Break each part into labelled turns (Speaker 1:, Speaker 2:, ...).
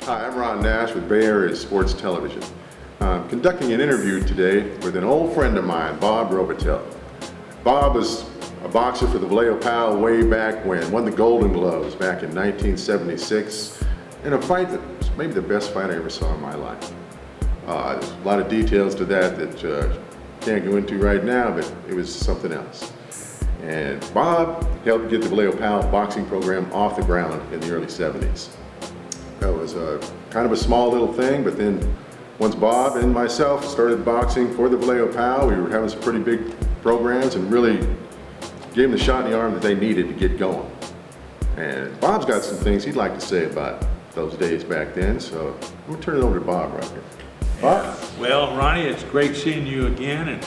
Speaker 1: Hi, I'm Ron Nash with Bay Area Sports Television. I'm conducting an interview today with an old friend of mine, Bob Robitel. Bob was a boxer for the Vallejo PAL way back when, won the Golden Gloves back in 1976 in a fight that was maybe the best fight I ever saw in my life. There's a lot of details to that can't go into right now, but it was something else. And Bob helped get the Vallejo PAL boxing program off the ground in the early 70s. That was kind of a small little thing, but then once Bob and myself started boxing for the Vallejo PAL, we were having some pretty big programs and really gave them the shot in the arm that they needed to get going. And Bob's got some things he'd like to say about those days back then, so I'm going to turn it over to Bob right here. Bob?
Speaker 2: Yeah. Well, Ronnie, it's great seeing you again, and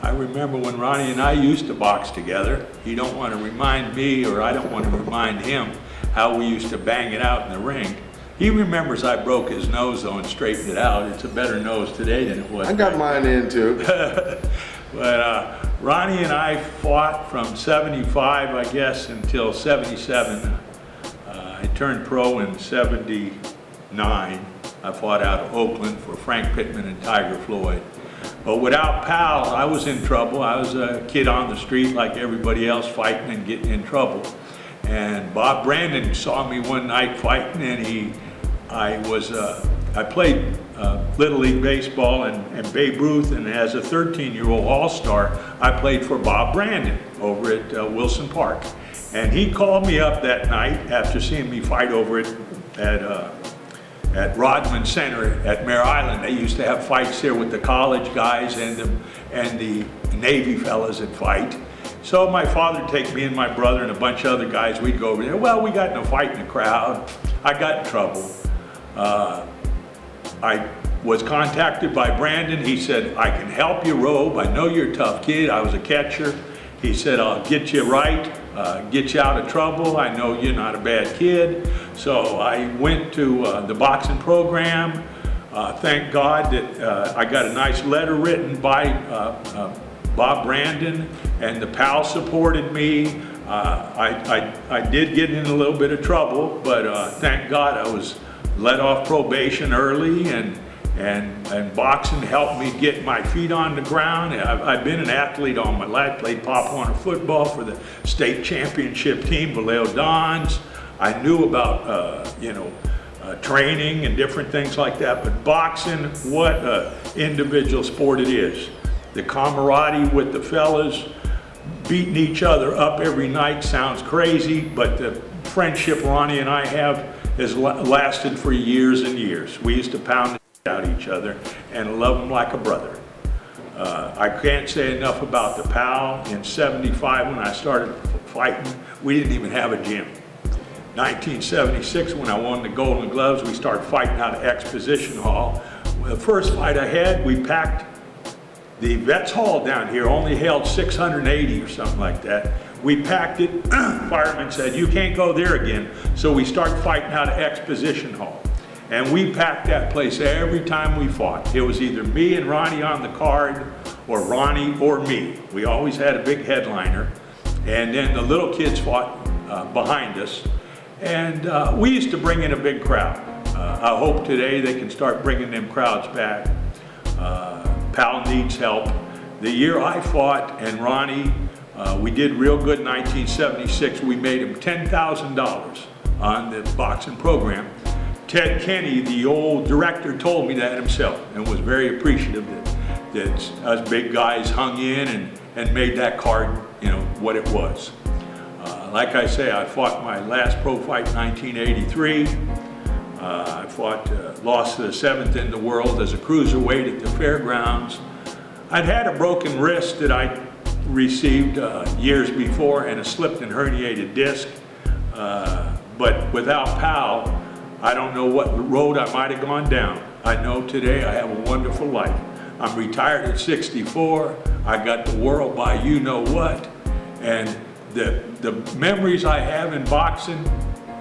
Speaker 2: I remember when Ronnie and I used to box together. You don't want to remind me, or I don't want to remind him, how we used to bang it out in the ring. He remembers I broke his nose though and straightened it out. It's a better nose today than it was.
Speaker 1: I got mine in too.
Speaker 2: But Ronnie and I fought from 75, I guess, until 77. I turned pro in 79. I fought out of Oakland for Frank Pittman and Tiger Floyd. But without PAL, I was in trouble. I was a kid on the street like everybody else, fighting and getting in trouble. And Bob Brandon saw me one night fighting, and I played Little League Baseball and Babe Ruth, and as a 13-year-old All-Star, I played for Bob Brandon over at Wilson Park. And he called me up that night after seeing me fight over at Rodman Center at Mare Island. They used to have fights there with the college guys and the Navy fellas that fight. So my father would take me and my brother and a bunch of other guys, we'd go over there. Well, we got in a fight in the crowd. I got in trouble. I was contacted by Brandon. He said, I can help you, Robe. I know you're a tough kid. I was a catcher. He said, I'll get you right, get you out of trouble. I know you're not a bad kid. So I went to the boxing program. Thank God that I got a nice letter written by Bob Brandon, and the PAL supported me. I did get in a little bit of trouble, but thank God I was let off probation early, and boxing helped me get my feet on the ground. I've been an athlete all my life, played Pop Warner football for the state championship team, Vallejo Dons. I knew about, training and different things like that, but boxing, what an individual sport it is. The camaraderie with the fellas, beating each other up every night sounds crazy, but the friendship Ronnie and I have has lasted for years and years. We used to pound out each other and love them like a brother. I can't say enough about the PAL. In 75, when I started fighting, we didn't even have a gym. 1976, when I won the Golden Gloves, we started fighting out of Exposition Hall. The first fight I had, we packed the Vets Hall down here, only held 680 or something like that. We packed it. Fireman said, you can't go there again. So we started fighting out of Exposition Hall. And we packed that place every time we fought. It was either me and Ronnie on the card, or Ronnie or me. We always had a big headliner. And then the little kids fought behind us. And we used to bring in a big crowd. I hope today they can start bringing them crowds back. PAL needs help. The year I fought and Ronnie, we did real good in 1976. We made him $10,000 on the boxing program. Ted Kenny, the old director, told me that himself and was very appreciative that us big guys hung in and made that card, what it was. Like I say, I fought my last pro fight in 1983. I lost to the 7th in the world as a cruiserweight at the fairgrounds. I'd had a broken wrist that I received years before and a slipped and herniated disc. But without PAL, I don't know what road I might have gone down. I know today I have a wonderful life. I'm retired at 64. I got the world by you know what. And the memories I have in boxing,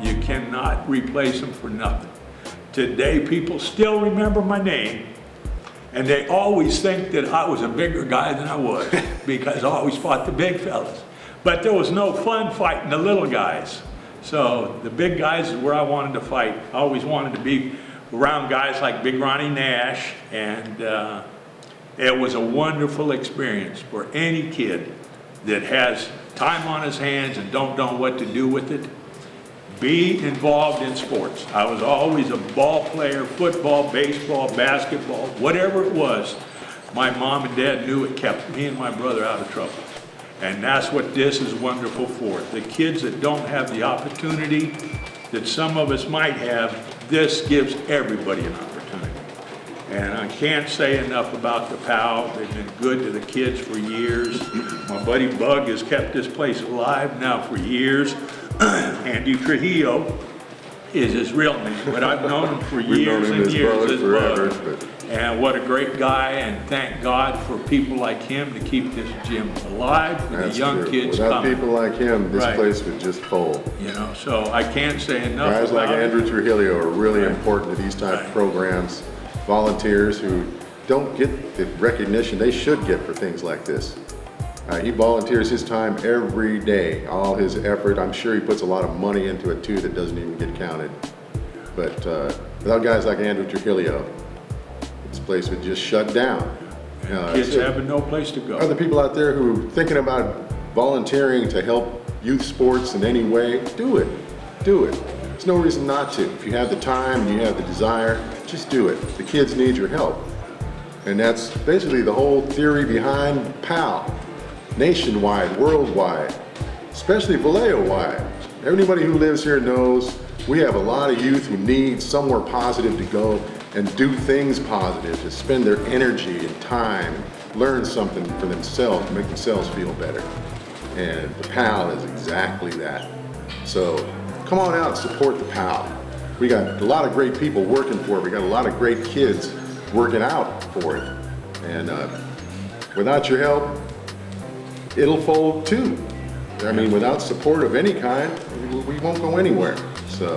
Speaker 2: you cannot replace them for nothing. Today, people still remember my name, and they always think that I was a bigger guy than I was because I always fought the big fellas. But there was no fun fighting the little guys. So the big guys is where I wanted to fight. I always wanted to be around guys like Big Ronnie Nash, and it was a wonderful experience for any kid that has time on his hands and don't know what to do with it. Be involved in sports. I was always a ball player, football, baseball, basketball, whatever it was. My mom and dad knew it kept me and my brother out of trouble. And that's what this is wonderful for. The kids that don't have the opportunity that some of us might have, this gives everybody an opportunity. And I can't say enough about the PAL. They've been good to the kids for years. My buddy Bug has kept this place alive now for years. Andy Trujillo is his real name, but I've known him for years and years as Bug. And what a great guy, and thank God for people like him to keep this gym alive for the young kids
Speaker 1: Without
Speaker 2: coming.
Speaker 1: people like him, this place would just fold.
Speaker 2: You know, so I can't say enough
Speaker 1: Guys like
Speaker 2: about it.
Speaker 1: Andrew Trujillo are really important to these type of programs. Volunteers who don't get the recognition they should get for things like this. He volunteers his time every day, all his effort. I'm sure he puts a lot of money into it too that doesn't even get counted. But without guys like Andrew Trujillo, this place would just shut down.
Speaker 2: Kids having no place to go.
Speaker 1: Other people out there who are thinking about volunteering to help youth sports in any way, do it. Do it. There's no reason not to. If you have the time and you have the desire, just do it. The kids need your help. And that's basically the whole theory behind PAL. Nationwide, worldwide, especially Vallejo-wide. Everybody who lives here knows we have a lot of youth who need somewhere positive to go and do things positive, to spend their energy and time, learn something for themselves, make themselves feel better. And the PAL is exactly that. So come on out and support the PAL. We got a lot of great people working for it. We got a lot of great kids working out for it. And without your help, it'll fold too. I mean, without support of any kind, we won't go anywhere. So.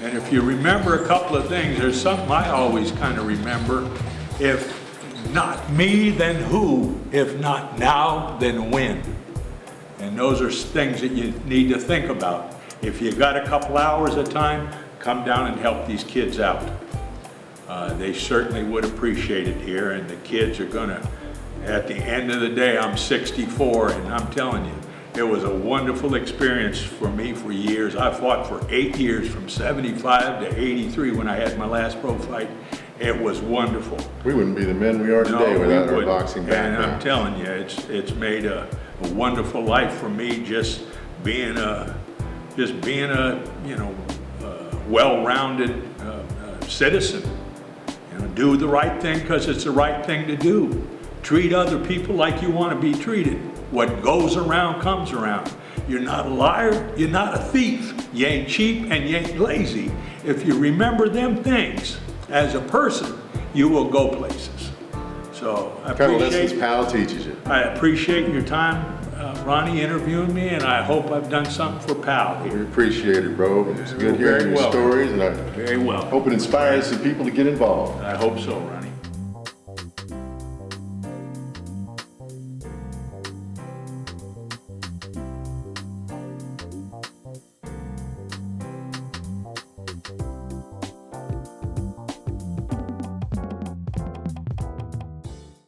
Speaker 2: And if you remember a couple of things, there's something I always kind of remember. If not me, then who? If not now, then when? And those are things that you need to think about. If you've got a couple hours of time, come down and help these kids out. They certainly would appreciate it here, and the kids are gonna, at the end of the day, I'm 64, and I'm telling you, it was a wonderful experience for me for years. I fought for 8 years, from 75 to 83 when I had my last pro fight. It was wonderful.
Speaker 1: We wouldn't be the men we are today without our boxing background.
Speaker 2: And I'm telling you, it's made a wonderful life for me, just being a well-rounded citizen. You know, do the right thing because it's the right thing to do. Treat other people like you want to be treated. What goes around comes around. You're not a liar, you're not a thief, you ain't cheap, and you ain't lazy. If you remember them things as a person, you will go places. So I appreciate
Speaker 1: PAL teaches you.
Speaker 2: I appreciate your time, Ronnie, interviewing me, and I hope I've done something for PAL here.
Speaker 1: We appreciate it, bro. It's good hearing your stories, and I
Speaker 2: Very well.
Speaker 1: hope it inspires some people to get involved.
Speaker 2: I hope so, Ronnie.